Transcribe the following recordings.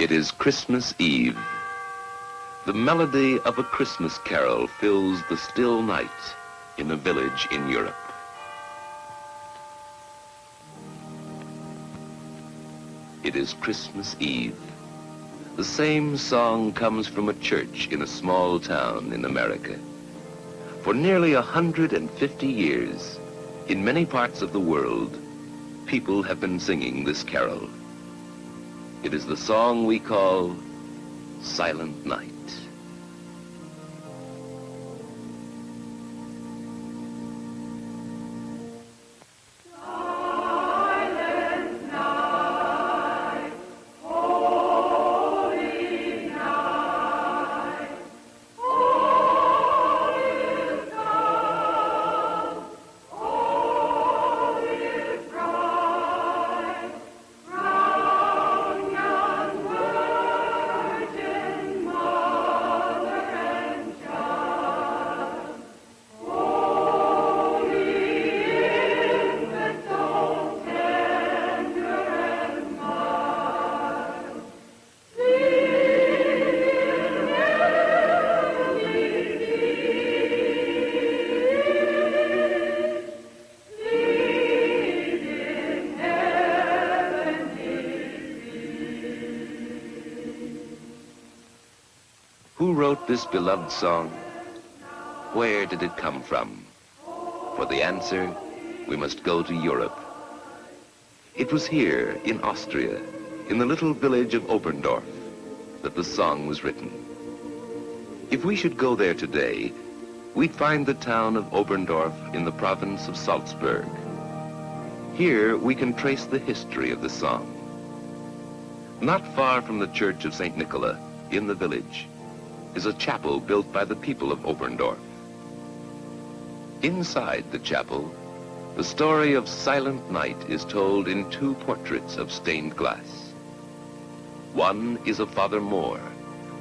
It is Christmas Eve. The melody of a Christmas carol fills the still night in a village in Europe. It is Christmas Eve. The same song comes from a church in a small town in America. For nearly 150 years, in many parts of the world, people have been singing this carol. It is the song we call Silent Night. Who wrote this beloved song? Where did it come from? For the answer, we must go to Europe. It was here in Austria, in the little village of Oberndorf, that the song was written. If we should go there today, we'd find the town of Oberndorf in the province of Salzburg. Here we can trace the history of the song. Not far from the church of St. Nicholas, in the village, is a chapel built by the people of Oberndorf. Inside the chapel, the story of Silent Night is told in two portraits of stained glass. One is of Father Mohr,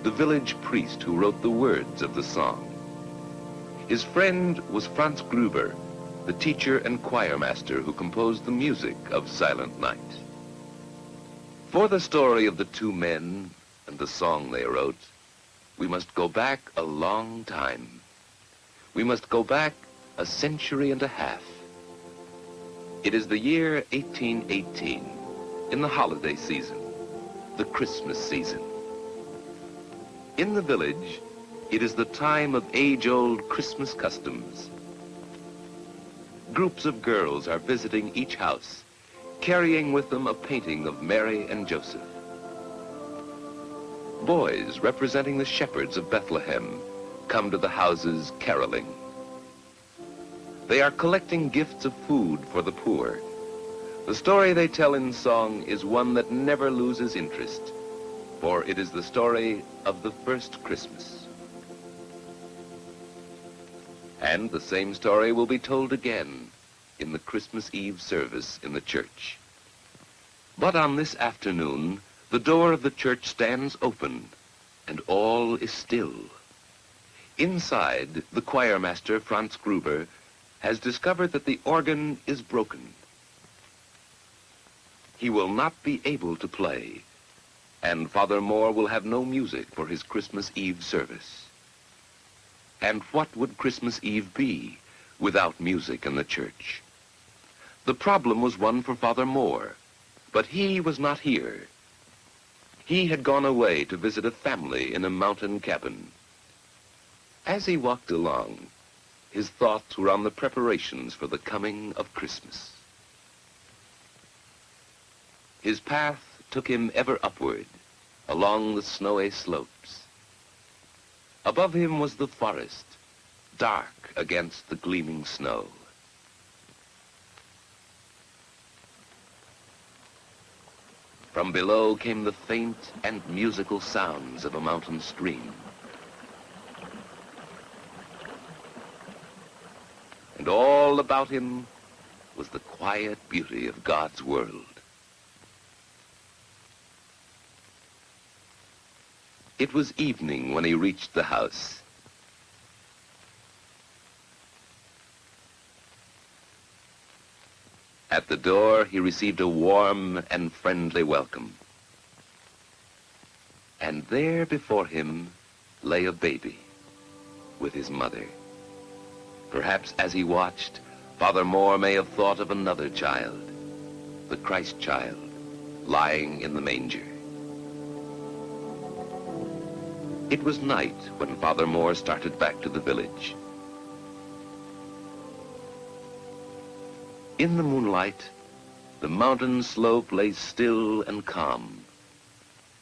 the village priest who wrote the words of the song. His friend was Franz Gruber, the teacher and choir master who composed the music of Silent Night. For the story of the two men and the song they wrote, we must go back a long time. We must go back a century and a half. It is the year 1818, in the holiday season, the Christmas season. In the village, it is the time of age-old Christmas customs. Groups of girls are visiting each house, carrying with them a painting of Mary and Joseph. Boys representing the shepherds of Bethlehem come to the houses caroling. They are collecting gifts of food for the poor. The story they tell in song is one that never loses interest, for it is the story of the first Christmas. And the same story will be told again in the Christmas Eve service in the church. But on this afternoon, the door of the church stands open, and all is still. Inside, the choir master, Franz Gruber, has discovered that the organ is broken. He will not be able to play, and Father Mohr will have no music for his Christmas Eve service. And what would Christmas Eve be without music in the church? The problem was one for Father Mohr, but he was not here. He had gone away to visit a family in a mountain cabin. As he walked along, his thoughts were on the preparations for the coming of Christmas. His path took him ever upward, along the snowy slopes. Above him was the forest, dark against the gleaming snow. From below came the faint and musical sounds of a mountain stream. And all about him was the quiet beauty of God's world. It was evening when he reached the house. At the door, he received a warm and friendly welcome. And there before him lay a baby with his mother. Perhaps as he watched, Father Mohr may have thought of another child, the Christ child, lying in the manger. It was night when Father Mohr started back to the village. In the moonlight, the mountain slope lay still and calm.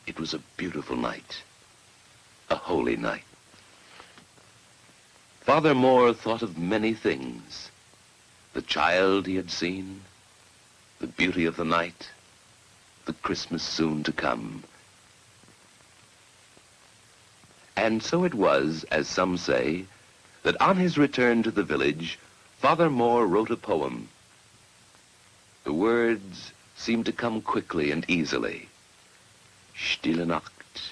It was a beautiful night, a holy night. Father Mohr thought of many things. The child he had seen, the beauty of the night, the Christmas soon to come. And so it was, as some say, that on his return to the village, Father Mohr wrote a poem. The words seemed to come quickly and easily. Stille Nacht,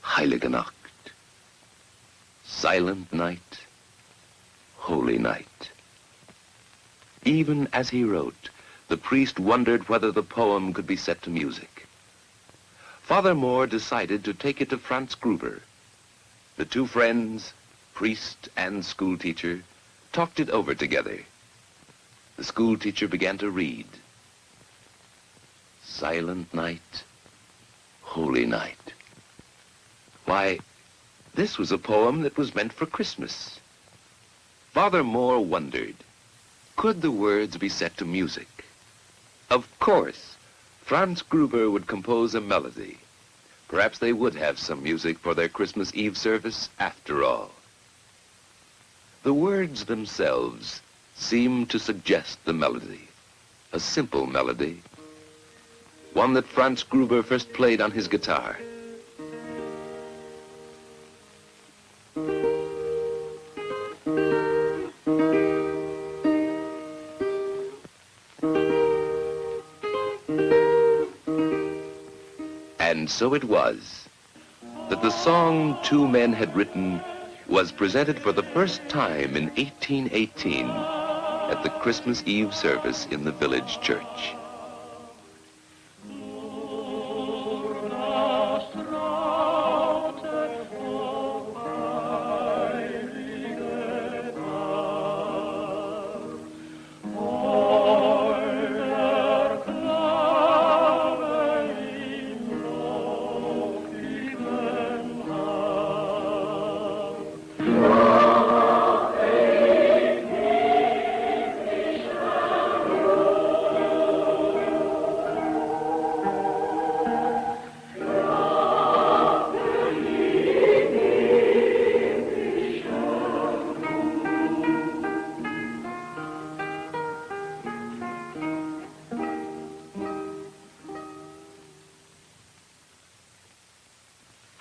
heilige Nacht, silent night, holy night. Even as he wrote, the priest wondered whether the poem could be set to music. Father Mohr decided to take it to Franz Gruber. The two friends, priest and schoolteacher, talked it over together. The schoolteacher began to read. Silent night, holy night. Why, this was a poem that was meant for Christmas. Father Mohr wondered, could the words be set to music? Of course, Franz Gruber would compose a melody. Perhaps they would have some music for their Christmas Eve service after all. The words themselves seemed to suggest the melody, a simple melody, one that Franz Gruber first played on his guitar. And so it was that the song two men had written was presented for the first time in 1818 at the Christmas Eve service in the village church.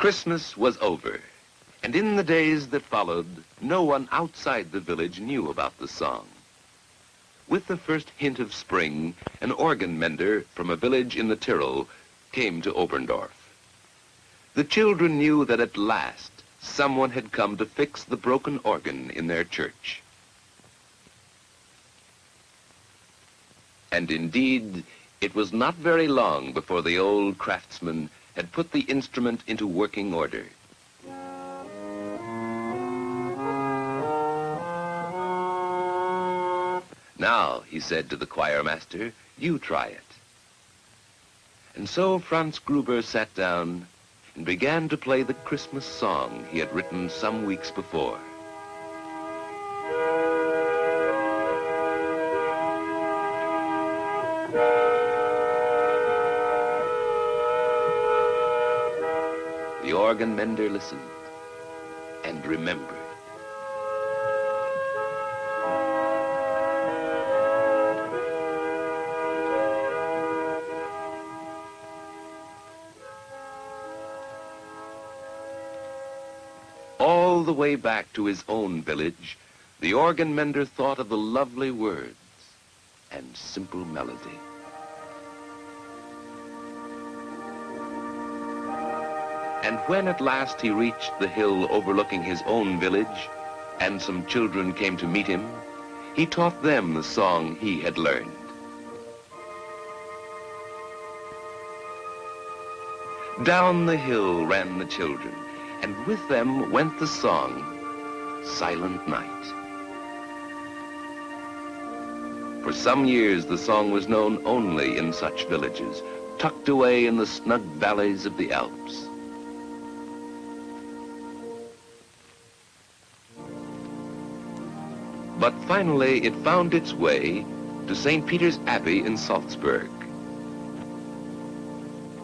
Christmas was over, and in the days that followed, no one outside the village knew about the song. With the first hint of spring, an organ mender from a village in the Tyrol came to Oberndorf. The children knew that at last someone had come to fix the broken organ in their church. And indeed, it was not very long before the old craftsman had put the instrument into working order. Now, he said to the choir master, you try it. And so Franz Gruber sat down and began to play the Christmas song he had written some weeks before. The organ mender listened and remembered. All the way back to his own village, the organ mender thought of the lovely words and simple melody. And when at last he reached the hill overlooking his own village, and some children came to meet him, he taught them the song he had learned. Down the hill ran the children, and with them went the song, Silent Night. For some years, the song was known only in such villages, tucked away in the snug valleys of the Alps. But finally, it found its way to St. Peter's Abbey in Salzburg.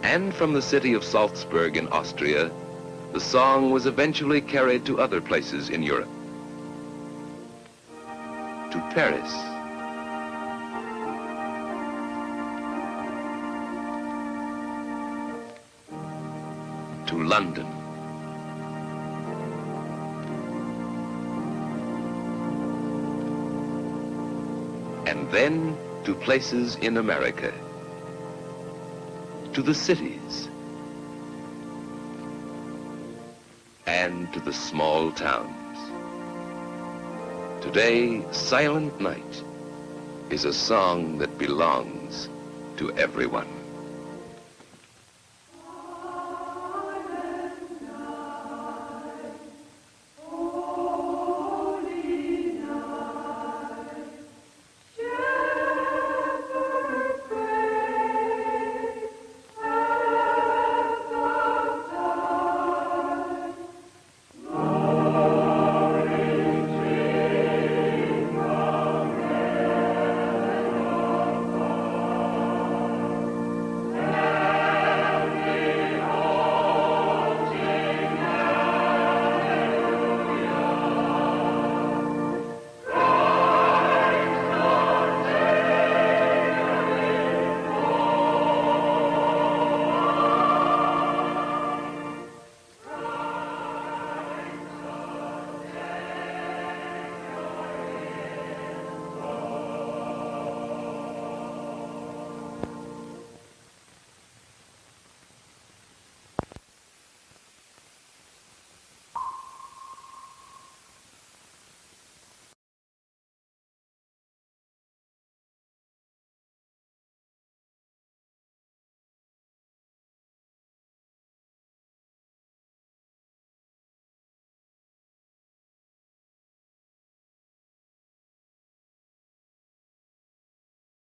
And from the city of Salzburg in Austria, the song was eventually carried to other places in Europe. To Paris, to London, and then to places in America, to the cities, and to the small towns. Today, Silent Night is a song that belongs to everyone.